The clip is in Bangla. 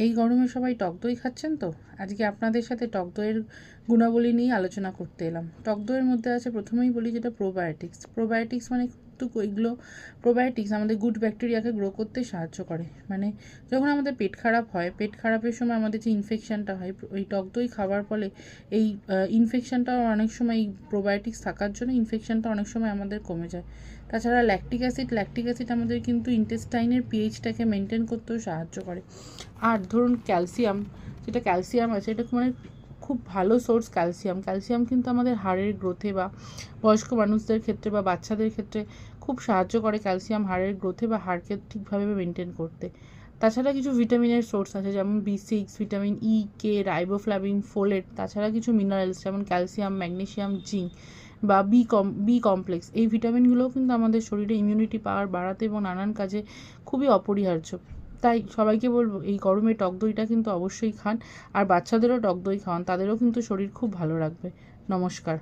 এই গরমে সবাই টক দই খাচ্ছেন তো? আজকে আপনাদের সাথে টক দইয়ের গুণাবলী নিয়ে আলোচনা করতে এলাম। টক দইয়ের মধ্যে আছে, প্রথমেই বলি, যেটা প্রোবায়োটিক্স। প্রোবায়োটিক্স মানে কিন্তু এগুলো, প্রোবায়োটিক্স আমাদের গুড ব্যাকটেরিয়াকে গ্রো করতে সাহায্য করে। মানে যখন আমাদের পেট খারাপ হয়, পেট খারাপের সময় আমাদের যে ইনফেকশানটা হয়, ওই টক দই খাওয়ার ফলে এই ইনফেকশানটাও অনেক সময়, এই প্রোবায়োটিক্স থাকার জন্য ইনফেকশানটা অনেক সময় আমাদের কমে যায়। তাছাড়া ল্যাকটিক অ্যাসিড আমাদের কিন্তু ইন্টেস্টাইনের পিএইচটাকে মেনটেন করতেও সাহায্য করে। আর ধরুন ক্যালসিয়াম, যেটা ক্যালসিয়াম আছে, এটা মানে খুব ভালো সোর্স ক্যালসিয়াম। ক্যালসিয়াম কিন্তু আমাদের হাড়ের গ্রোথে বা বয়স্ক মানুষদের ক্ষেত্রে বা বাচ্চাদের ক্ষেত্রে খুব সাহায্য করে ক্যালসিয়াম হাড়ের গ্রোথে বা হাড়কে ঠিকভাবে মেনটেন করতে। তাছাড়া কিছু ভিটামিনের সোর্স আছে, যেমন B6, ভিটামিন ই, কে, রাইবোফ্লাভিন, ফোলেট। তাছাড়া কিছু মিনারেলস যেমন ক্যালসিয়াম, ম্যাগনেসিয়াম, জিঙ্ক বা বি কমপ্লেক্স, এই ভিটামিনগুলোও কিন্তু আমাদের শরীরে ইমিউনিটি পাওয়ার বাড়াতে এবং নানান কাজে খুবই অপরিহার্য। তাই সবাইকে বলবো, এই গরমে টক দইটা কিন্তু অবশ্যই খান, আর বাচ্চাদেরও টক দই খাওয়ান, তাদেরও কিন্তু শরীর খুব ভালো রাখবে। নমস্কার।